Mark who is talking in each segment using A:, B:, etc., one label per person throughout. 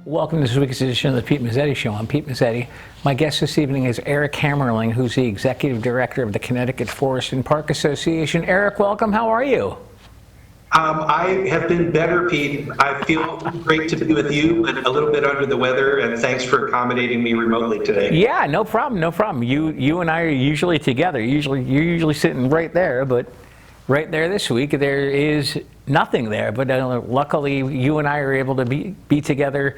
A: Welcome to this week's edition of the Pete Mezzetti Show. I'm Pete Mezzetti. My guest this evening is Eric Hammerling, who's the Executive Director of the Connecticut Forest and Park Association. Eric, welcome. How are you?
B: I have been better, Pete. I feel great to be with you, but a little bit under the weather, and thanks for accommodating me remotely today.
A: Yeah, no problem, no problem. You and I are usually together. You're usually sitting right there, but right there this week there is nothing there. But luckily, you and I are able to be together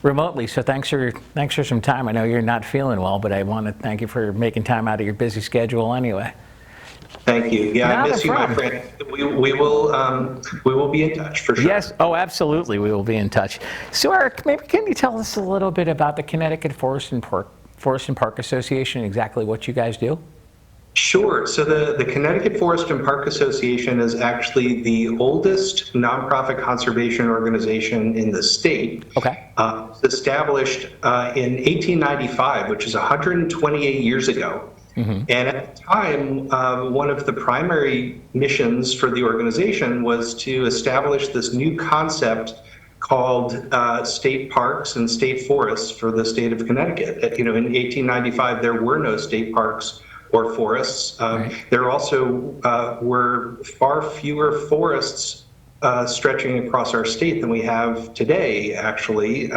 A: remotely. So thanks for some time. I know you're not feeling well, but I want to thank you for making time out of your busy schedule anyway.
B: Thank you. Yeah, I miss you, my friend. We will be in touch for sure.
A: Yes. Oh, absolutely. We will be in touch. So, Eric, maybe can you tell us a little bit about the Connecticut Forest and Park Association, exactly what you guys do?
B: Sure. So the Connecticut Forest and Park Association is actually the oldest nonprofit conservation organization in the state.
A: Okay.
B: Established in 1895, which is 128 years ago. Mm-hmm. And at the time, one of the primary missions for the organization was to establish this new concept called state parks and state forests for the state of Connecticut. In 1895, there were no state parks or forests.
A: Right.
B: There also were far fewer forests stretching across our state than we have today, actually.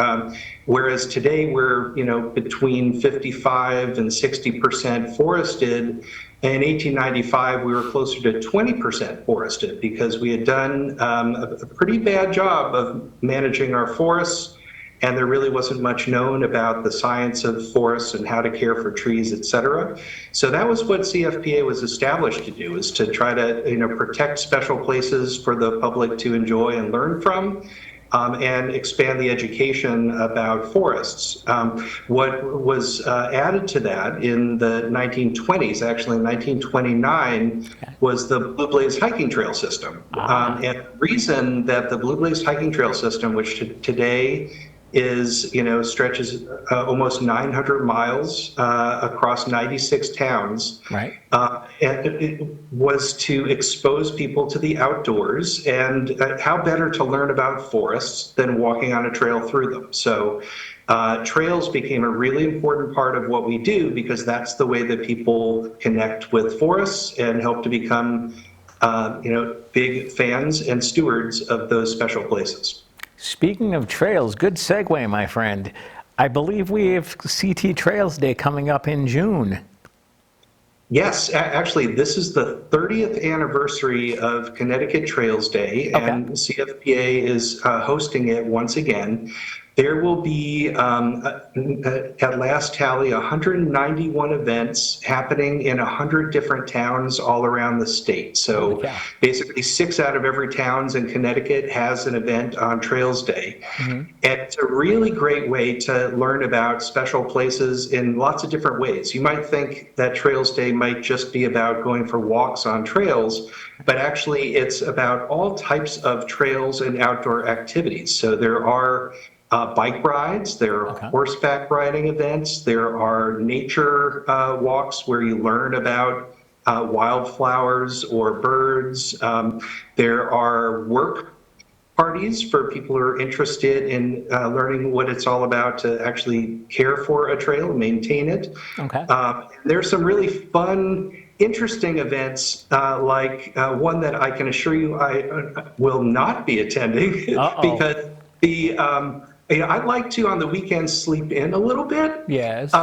B: Whereas today we're, between 55 and 60% forested. In 1895, we were closer to 20% forested because we had done a pretty bad job of managing our forests. And there really wasn't much known about the science of forests and how to care for trees, et cetera. So that was what CFPA was established to do, is to try to protect special places for the public to enjoy and learn from, and expand the education about forests. What was added to that in the 1920s, actually in 1929, was the Blue Blaze hiking trail system. And the reason that the Blue Blaze hiking trail system, which today is, stretches almost 900 miles across 96 towns.
A: Right.
B: And it was to expose people to the outdoors, and how better to learn about forests than walking on a trail through them. So trails became a really important part of what we do, because that's the way that people connect with forests and help to become, big fans and stewards of those special places.
A: Speaking of trails, good segue, my friend. I believe we have CT Trails Day coming up in June.
B: Yes, actually, this is the 30th anniversary of Connecticut Trails Day, and CFPA is hosting it once again. There will be, at last tally, 191 events happening in 100 different towns all around the state. So basically 6 out of every towns in Connecticut has an event on Trails Day. Mm-hmm. And it's a really great way to learn about special places in lots of different ways. You might think that Trails Day might just be about going for walks on trails, but actually it's about all types of trails and outdoor activities. So there are bike rides, there are horseback riding events, there are nature walks where you learn about wildflowers or birds. There are work parties for people who are interested in learning what it's all about to actually care for a trail and maintain it. There's some really fun, interesting events, like one that I can assure you I will not be attending because I'd like to, on the weekends, sleep in a little bit.
A: Yes.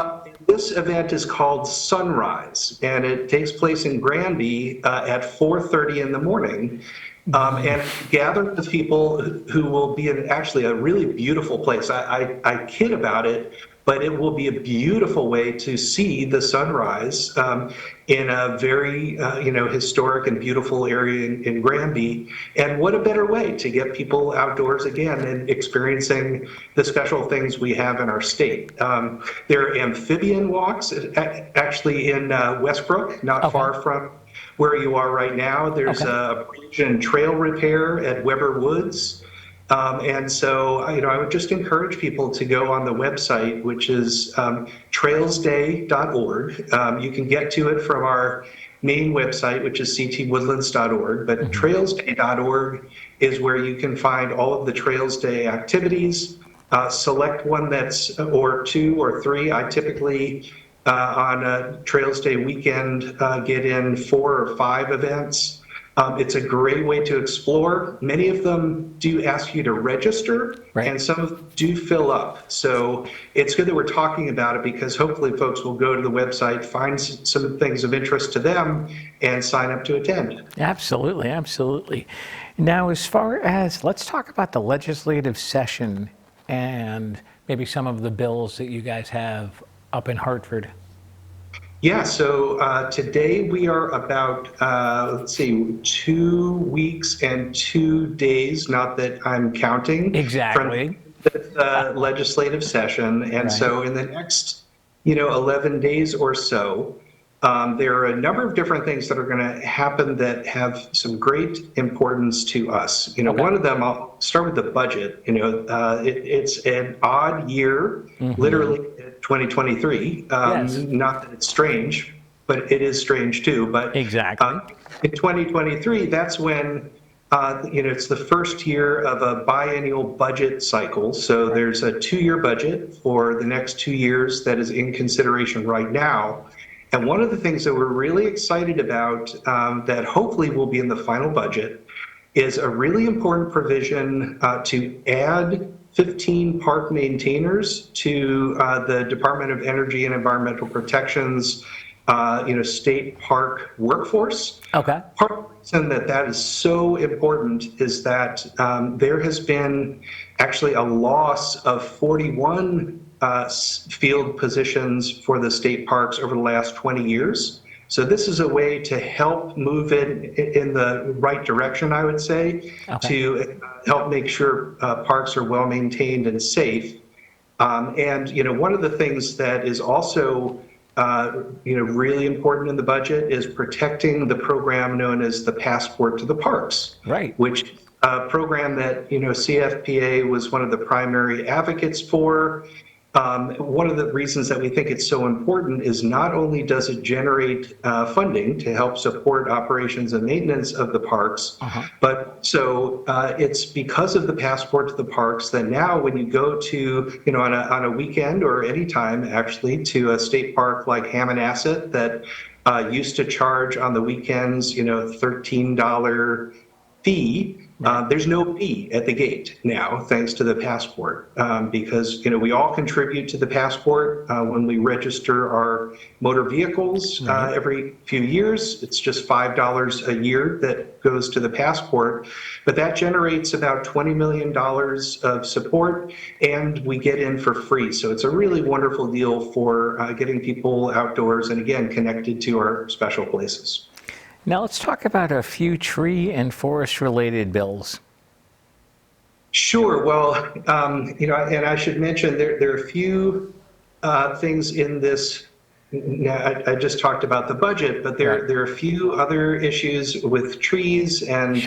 B: This event is called Sunrise, and it takes place in Granby at 4:30 in the morning. And gather with people who will be in actually a really beautiful place. I kid about it, but it will be a beautiful way to see the sunrise in a very historic and beautiful area in Granby. And what a better way to get people outdoors again and experiencing the special things we have in our state. There are amphibian walks actually in Westbrook, not far from where you are right now. There's a bridge and trail repair at Weber Woods. And so, I would just encourage people to go on the website, which is trailsday.org. You can get to it from our main website, which is ctwoodlands.org, but trailsday.org is where you can find all of the Trails Day activities. select one that's, or two or three. I typically, on a Trails Day weekend, get in 4 or 5 events. It's a great way to explore. Many of them do ask you to register,
A: Right.
B: and some of them do fill up. So it's good that we're talking about it, because hopefully folks will go to the website, find some things of interest to them, and sign up to attend.
A: Absolutely, absolutely. Now, as far as, let's talk about the legislative session and maybe some of the bills that you guys have up in Hartford.
B: Yeah, so today we are about, let's see, 2 weeks and 2 days, not that I'm counting.
A: Exactly.
B: From the legislative session. And so in the next, 11 days or so, there are a number of different things that are going to happen that have some great importance to us. One of them, I'll start with the budget. It's an odd year, literally 2023.
A: Yes.
B: Not that it's strange, but it is strange too. But
A: Exactly.
B: in 2023, that's when it's the first year of a biennial budget cycle. So there's a 2-year budget for the next 2 years that is in consideration right now. And one of the things that we're really excited about, that hopefully will be in the final budget, is a really important provision to add 15 park maintainers to the Department of Energy and Environmental Protection's state park workforce.
A: Okay.
B: Part of the reason that is so important is that there has been actually a loss of 41 field positions for the state parks over the last 20 years. So this is a way to help move it in the right direction, I would say, to help make sure parks are well maintained and safe. And one of the things that is also really important in the budget is protecting the program known as the Passport to the Parks,
A: Right.
B: which a program that CFPA was one of the primary advocates for. One of the reasons that we think it's so important is not only does it generate funding to help support operations and maintenance of the parks, but so it's because of the Passport to the Parks that now when you go to, on a weekend or any time actually, to a state park like Hammonasset that used to charge on the weekends, $13 fee. There's no fee at the gate now, thanks to the Passport, because we all contribute to the Passport when we register our motor vehicles every few years. It's just $5 a year that goes to the Passport, but that generates about $20 million of support, and we get in for free. So it's a really wonderful deal for getting people outdoors and, again, connected to our special places.
A: Now let's talk about a few tree and forest related bills.
B: Sure. Well, and I should mention there are a few things in this. I just talked about the budget, but there are a few other issues with trees and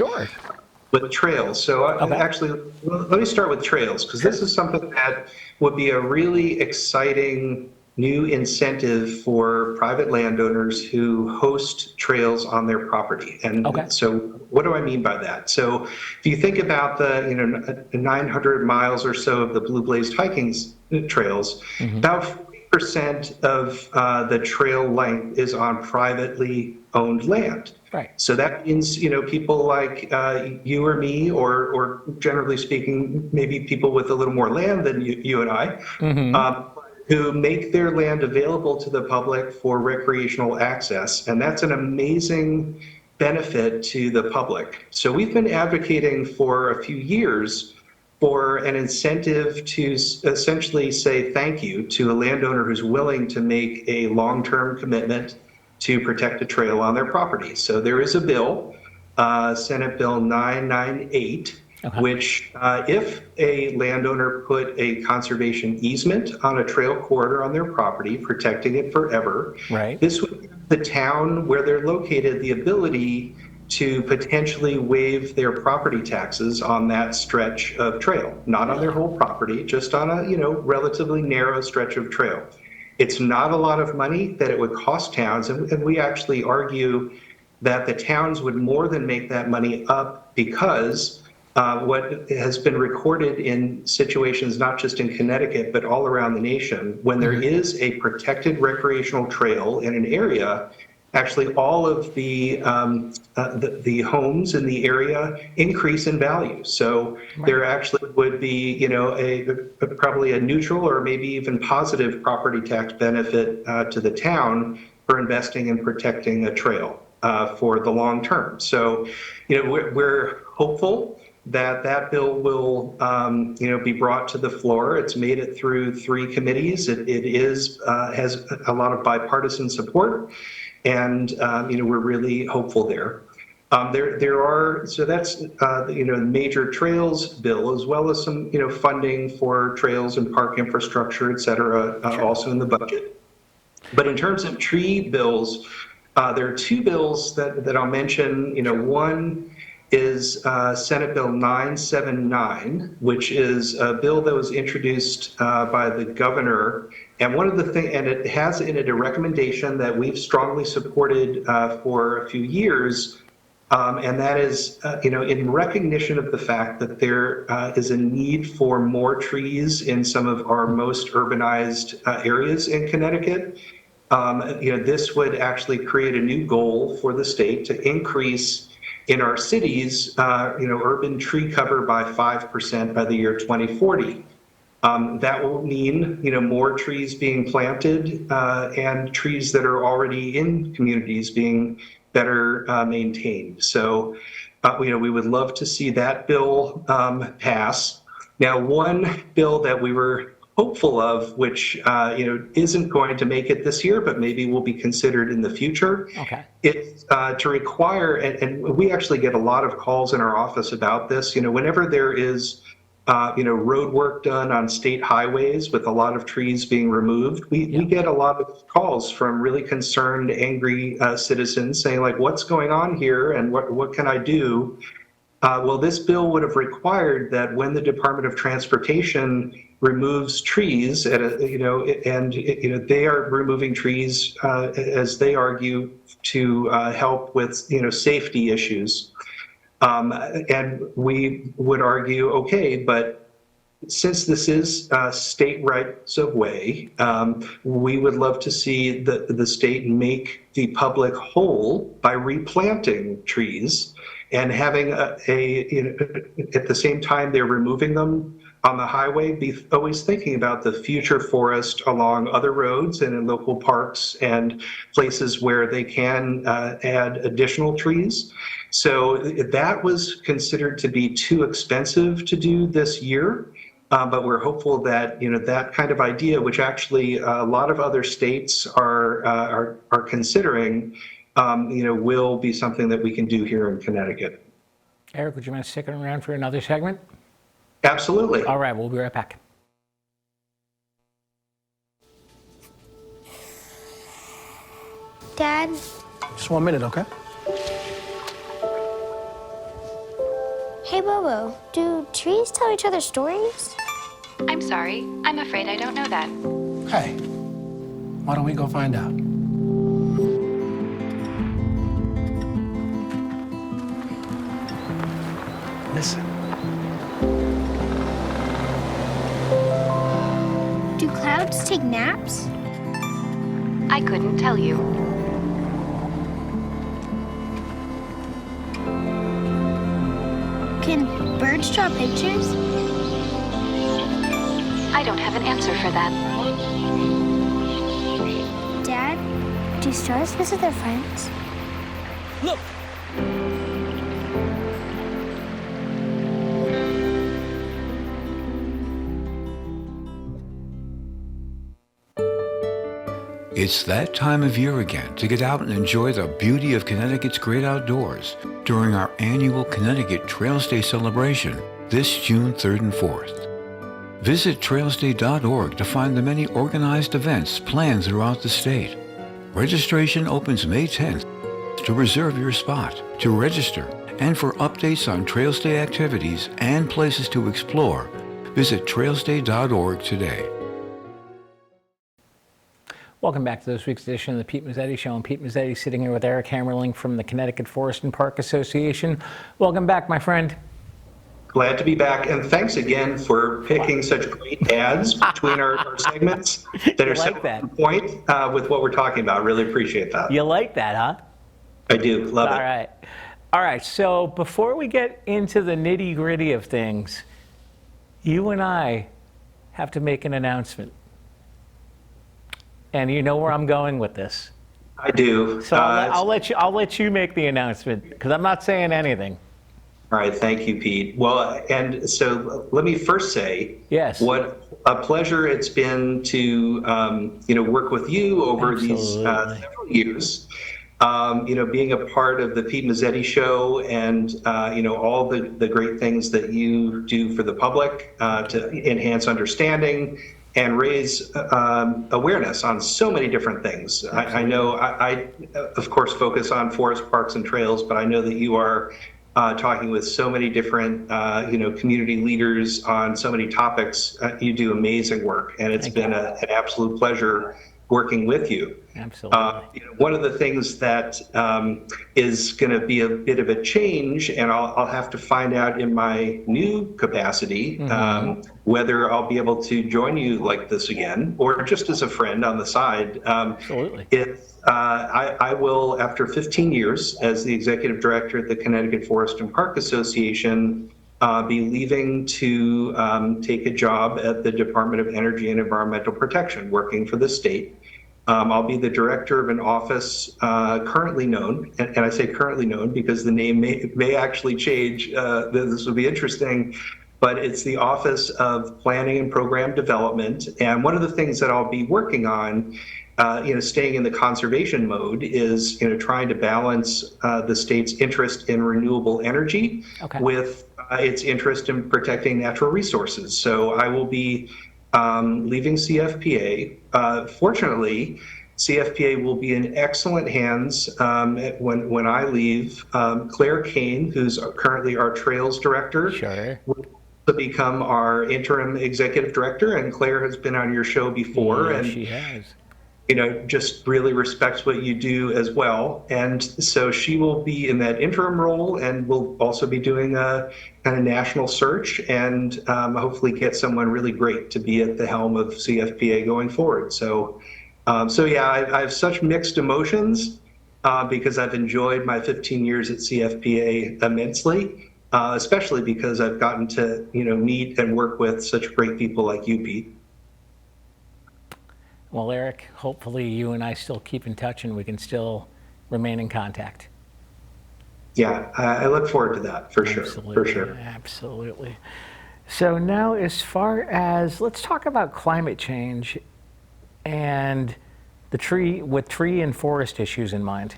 B: with trails. So actually, let me start with trails, because this is something that would be a really exciting new incentive for private landowners who host trails on their property. And so what do I mean by that? So if you think about the 900 miles or so of the Blue Blazed hiking trails, about 40% of the trail length is on privately owned land. Right. So that means, people like you or me, or generally speaking, maybe people with a little more land than you and I, who make their land available to the public for recreational access. And that's an amazing benefit to the public. So we've been advocating for a few years for an incentive to essentially say thank you to a landowner who's willing to make a long-term commitment to protect a trail on their property. So there is a bill, Senate Bill 998, which if a landowner put a conservation easement on a trail corridor on their property, protecting it forever, this would give the town where they're located the ability to potentially waive their property taxes on that stretch of trail, not on their whole property, just on a relatively narrow stretch of trail. It's not a lot of money that it would cost towns, and we actually argue that the towns would more than make that money up, because what has been recorded in situations not just in Connecticut, but all around the nation, when there is a protected recreational trail in an area, actually all of the homes in the area increase in value. So there actually would be, you know, probably a neutral or maybe even positive property tax benefit to the town for investing and protecting a trail for the long term. So, you know, we're hopeful that that bill will, you know, be brought to the floor. It's made it through 3 committees. It has a lot of bipartisan support, and you know, we're really hopeful there. There are, so that's you know, the major trails bill, as well as some, you know, funding for trails and park infrastructure, et cetera, also in the budget. But in terms of tree bills, there are 2 bills that I'll mention. You know, one is Senate Bill 979, which is a bill that was introduced by the governor. And one of the things, and it has in it a recommendation that we've strongly supported for a few years, and that is, you know, in recognition of the fact that there is a need for more trees in some of our most urbanized areas in Connecticut. You know, this would actually create a new goal for the state to increase in our cities, you know, urban tree cover by 5% by the year 2040. That will mean, you know, more trees being planted and trees that are already in communities being better maintained. So, you know, we would love to see that bill pass. Now, one bill that we were hopeful of, which you know, isn't going to make it this year, but maybe will be considered in the future. Okay. It's to require, and we actually get a lot of calls in our office about this. You know, whenever there is you know, road work done on state highways with a lot of trees being removed, we get a lot of calls from really concerned, angry citizens saying, like, what's going on here and what can I do? Well, this bill would have required that when the Department of Transportation removes trees at a, you know, and you know, they are removing trees as they argue to help with, you know, safety issues. And we would argue, okay, but since this is state rights of way, we would love to see the state make the public whole by replanting trees and having you know, at the same time they're removing them on the highway, be always thinking about the future forest along other roads and in local parks and places where they can add additional trees. So that was considered to be too expensive to do this year. But we're hopeful that, you know, that kind of idea, which actually a lot of other states are considering, you know, will be something that we can do here in Connecticut.
A: Eric, would you mind sticking around for another segment?
B: Absolutely.
A: All right, we'll be right back.
C: Dad?
D: Just 1 minute, okay?
C: Hey, Bobo, do trees tell each other stories?
E: I'm sorry. I'm afraid I don't know that.
D: Hey, why don't we go find out? Listen.
C: Do clouds take naps?
E: I couldn't tell you.
C: Can birds draw pictures?
E: I don't have an answer for that.
C: Dad, do stars visit their friends?
D: Look!
F: It's that time of year again to get out and enjoy the beauty of Connecticut's great outdoors during our annual Connecticut Trails Day celebration this June 3rd and 4th. Visit trailsday.org to find the many organized events planned throughout the state. Registration opens May 10th. To reserve your spot, to register, and for updates on Trails Day activities and places to explore, visit trailsday.org today.
A: Welcome back to this week's edition of the Pete Mezzetti Show. I'm Pete Mezzetti, sitting here with Eric Hammerling from the Connecticut Forest and Park Association. Welcome back, my friend.
B: Glad to be back, and thanks again for picking such great ads between our segments that are so
A: like that.
B: on point with what we're talking about. Really appreciate that.
A: You like that, huh?
B: I do, love
A: All
B: it.
A: right. All right, so before we get into the nitty-gritty of things, you and I have to make an announcement. And you know where I'm going with this.
B: I do.
A: So I'll let you make the announcement, because I'm not saying anything.
B: All right, thank you, Pete. Well, and so let me first say,
A: Yes.
B: what a pleasure it's been to work with you over these several years. Being a part of the Pete Mezzetti Show and all the great things that you do for the public to enhance understanding and raise awareness on so many different things. I know I of course focus on forest parks and trails, but I know that you are talking with so many different community leaders on so many topics. You do amazing work, and it's been an absolute pleasure working with you.
A: Absolutely.
B: One of the things that is going to be a bit of a change, and I'll have to find out in my new capacity whether I'll be able to join you like this again, or just as a friend on the side.
A: Absolutely.
B: I will, after 15 years as the executive director at the Connecticut Forest and Park Association, be leaving to take a job at the Department of Energy and Environmental Protection, working for the state. I'll be the director of an office currently known, and I say currently known because the name may actually change. This will be interesting, but it's the Office of Planning and Program Development. And one of the things that I'll be working on, staying in the conservation mode, is trying to balance the state's interest in renewable energy with its interest in protecting natural resources. So I will be leaving CFPA. Fortunately, CFPA will be in excellent hands when I leave. Claire Kane, who's currently our Trails Director, will become our interim executive director. And Claire has been on your show before, and
A: she has.
B: Just really respects what you do as well. And so she will be in that interim role, and we'll also be doing a kind of national search and hopefully get someone really great to be at the helm of CFPA going forward. So yeah, I have such mixed emotions because I've enjoyed my 15 years at CFPA immensely, especially because I've gotten to meet and work with such great people like you, Pete.
A: Well, Eric, hopefully you and I still keep in touch and we can still remain in contact.
B: Yeah, I look forward to that for sure. For sure.
A: Absolutely. So now, as far as, let's talk about climate change and the tree and forest issues in mind.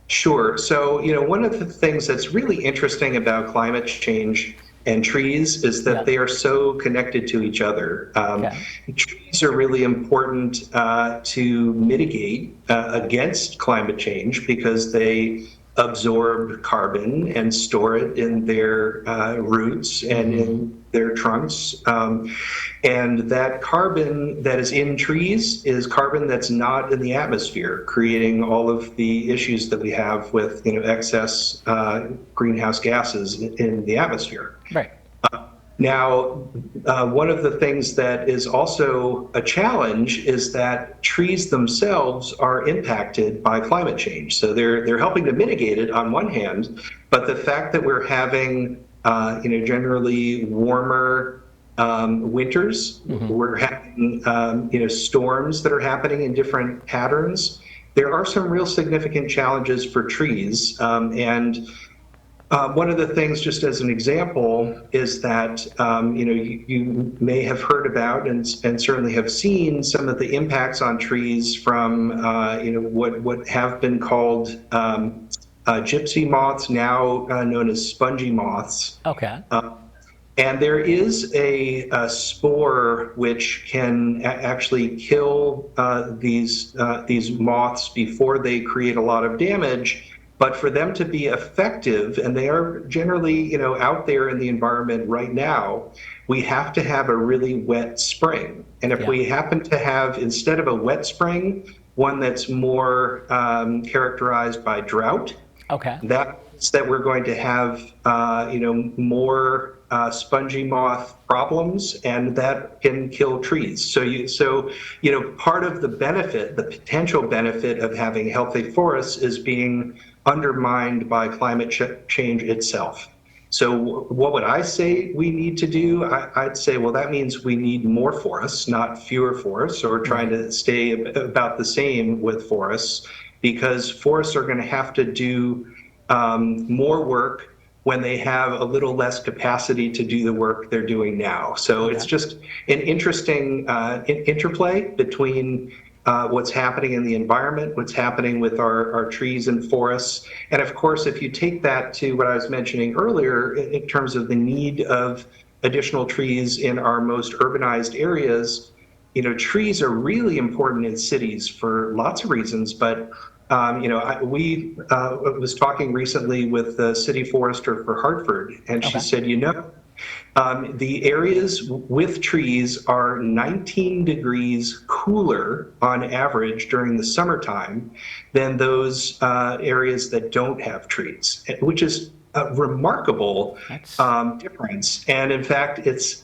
B: Sure. So, one of the things that's really interesting about climate change and trees is that they are so connected to each other. Trees are really important to mitigate against climate change because they absorb carbon and store it in their roots and in their trunks. And that carbon that is in trees is carbon that's not in the atmosphere, creating all of the issues that we have with excess greenhouse gases in the atmosphere.
A: Right.
B: Now, one of the things that is also a challenge is that trees themselves are impacted by climate change. So they're helping to mitigate it on one hand, but the fact that we're having generally warmer winters, we're having storms that are happening in different patterns. There are some real significant challenges for trees, and one of the things, just as an example, is that you may have heard about and certainly have seen some of the impacts on trees from what have been called gypsy moths, now known as spongy moths.
A: Okay.
B: And there is a spore which can actually kill these moths before they create a lot of damage. But for them to be effective, and they are generally, out there in the environment right now, we have to have a really wet spring. And if we happen to have, instead of a wet spring, one that's more characterized by drought, that that we're going to have, more spongy moth problems, and that can kill trees. So part of the benefit, the potential benefit of having healthy forests is being undermined by climate change itself. So what would I say we need to do? I'd say, well, that means we need more forests, not fewer forests, or trying to stay about the same with forests, because forests are going to have to do more work when they have a little less capacity to do the work they're doing now. So it's just an interesting interplay between what's happening in the environment, what's happening with our trees and forests. And of course, if you take that to what I was mentioning earlier in terms of the need of additional trees in our most urbanized areas, trees are really important in cities for lots of reasons, but we was talking recently with the city forester for Hartford, and she said, the areas with trees are 19 degrees cooler on average during the summertime than those areas that don't have trees, which is a remarkable difference. And in fact, it's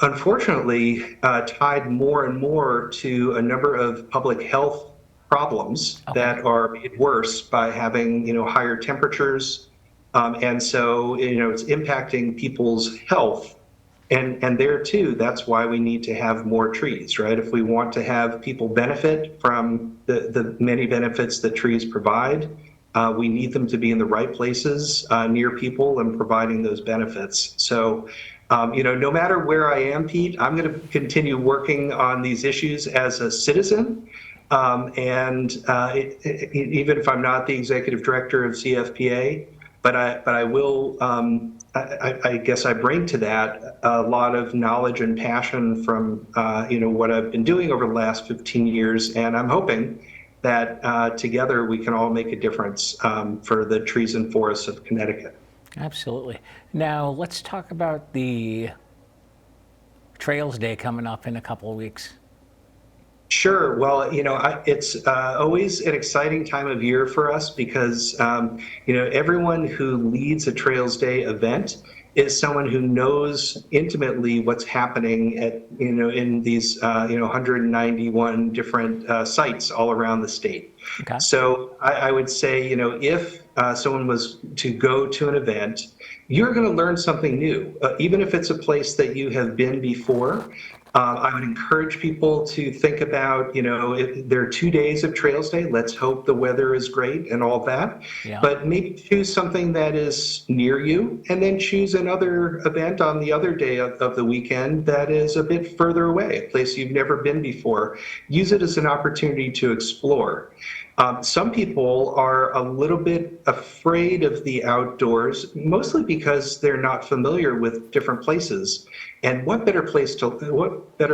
B: unfortunately tied more and more to a number of public health problems that are made worse by having higher temperatures, and so it's impacting people's health, and there too, that's why we need to have more trees, right? If we want to have people benefit from the many benefits that trees provide, we need them to be in the right places near people and providing those benefits. So no matter where I am, Pete, I'm going to continue working on these issues as a citizen. Even if I'm not the executive director of CFPA, but I will, I guess I bring to that a lot of knowledge and passion from, what I've been doing over the last 15 years. And I'm hoping that together we can all make a difference for the trees and forests of Connecticut.
A: Absolutely. Now let's talk about the Trails Day coming up in a couple of weeks.
B: Sure. Well, it's always an exciting time of year for us because, everyone who leads a Trails Day event is someone who knows intimately what's happening at, in these, 191 different sites all around the state. Okay. So I would say, if someone was to go to an event, you're going to learn something new, even if it's a place that you have been before. I would encourage people to think about, if there are 2 days of Trails Day, let's hope the weather is great and all that, but maybe choose something that is near you, and then choose another event on the other day of the weekend that is a bit further away, a place you've never been before. Use it as an opportunity to explore. Some people are a little bit afraid of the outdoors, mostly because they're not familiar with different places. And what better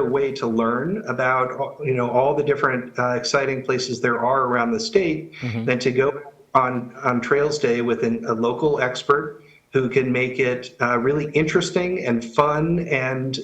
B: way to learn about all the different exciting places there are around the state than to go on Trails Day with a local expert who can make it really interesting and fun, and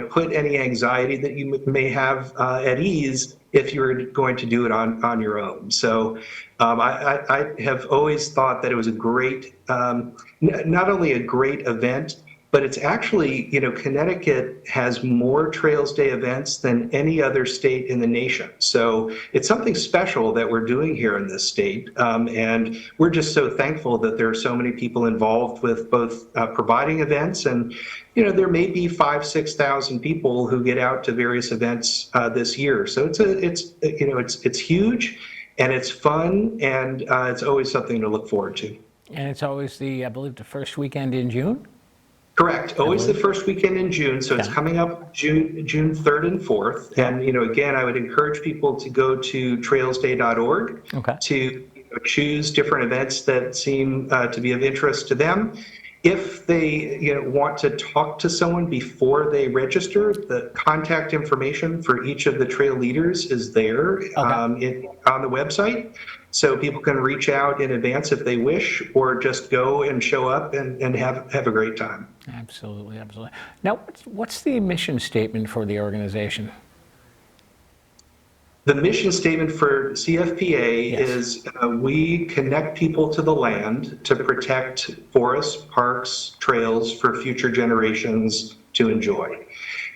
B: put any anxiety that you may have at ease if you're going to do it on your own. So I have always thought that it was a great, not only a great event, but it's actually, Connecticut has more Trails Day events than any other state in the nation. So it's something special that we're doing here in this state. And we're just so thankful that there are so many people involved with both providing events, and, there may be 5,000 to 6,000 people who get out to various events this year. So it's huge, and it's fun, and it's always something to look forward to.
A: And it's always I believe the first weekend in June?
B: Correct. Always the first weekend in June. So it's coming up June 3rd and 4th. And, again, I would encourage people to go to trailsday.org to choose different events that seem to be of interest to them. If they want to talk to someone before they register, the contact information for each of the trail leaders is there on the website. So people can reach out in advance if they wish, or just go and show up and have a great time.
A: Absolutely, absolutely. Now, what's the mission statement for the organization?
B: The mission statement for CFPA
A: Yes.
B: is we connect people to the land to protect forests, parks, trails for future generations to enjoy.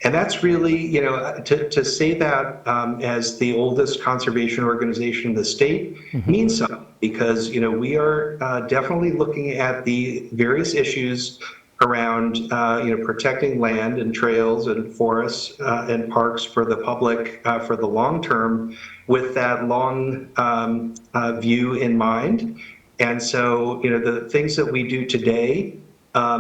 B: And that's really, to say that as the oldest conservation organization in the state means something, because, we are definitely looking at the various issues around protecting land and trails and forests and parks for the public for the long term, with that long view in mind. And so the things that we do today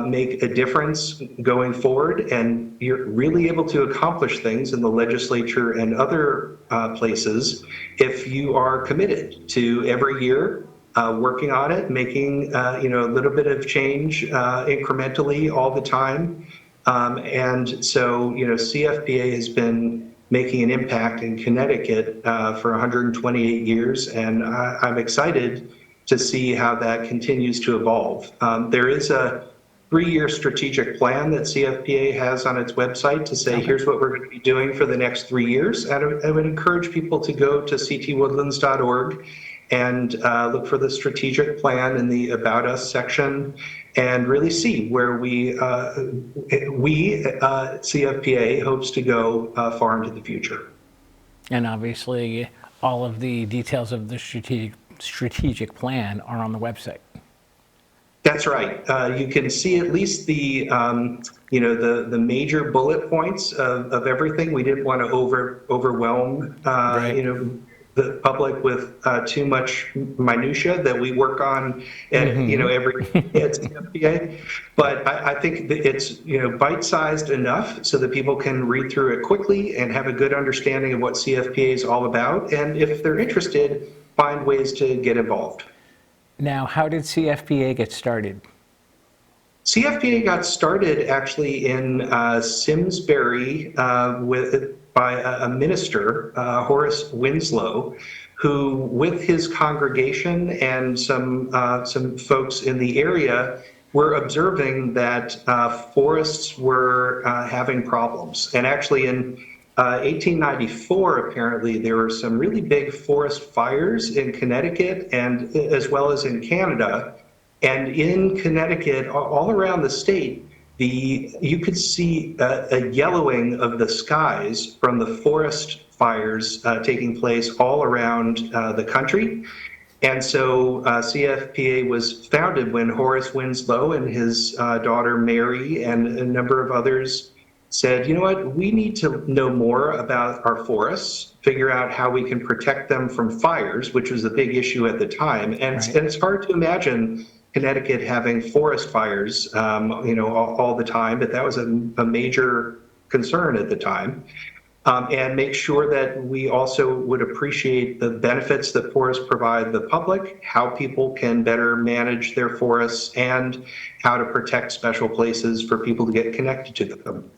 B: make a difference going forward, and you're really able to accomplish things in the legislature and other places if you are committed to every year working on it, making a little bit of change incrementally all the time. And so CFPA has been making an impact in Connecticut for 128 years, and I'm excited to see how that continues to evolve. There is a 3-year strategic plan that CFPA has on its website to say, here's what we're going to be doing for the next 3 years. And I would encourage people to go to ctwoodlands.org and look for the strategic plan in the About Us section and really see where we CFPA, hopes to go far into the future.
A: And obviously, all of the details of the strategic plan are on the website.
B: That's right. You can see at least the the major bullet points of everything. We didn't want to overwhelm the public with too much minutia that we work on at every at CFPA. But I think that it's bite-sized enough so that people can read through it quickly and have a good understanding of what CFPA is all about. And if they're interested, find ways to get involved. Now,
A: how did CFPA get started?
B: CFPA got started actually in Simsbury by a minister, Horace Winslow, who, with his congregation and some folks in the area, were observing that forests were having problems. And actually in 1894, apparently, there were some really big forest fires in Connecticut and as well as in Canada. And in Connecticut, all around the state, you could see a yellowing of the skies from the forest fires taking place all around the country. And so CFPA was founded when Horace Winslow and his daughter Mary and a number of others said, you know what, we need to know more about our forests, figure out how we can protect them from fires, which was a big issue at the time. And,
A: Right.
B: and it's hard to imagine Connecticut having forest fires, all the time, but that was a major concern at the time. And make sure that we also would appreciate the benefits that forests provide the public, how people can better manage their forests, and how to protect special places for people to get connected to them.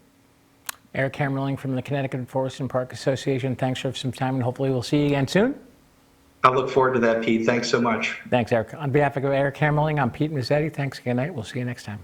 A: Eric Hammerling from the Connecticut Forest and Park Association. Thanks for some time, and hopefully we'll see you again soon.
B: I look forward to that, Pete. Thanks so much.
A: Thanks, Eric. On behalf of Eric Hammerling, I'm Pete Mezzetti. Thanks again, night. We'll see you next time.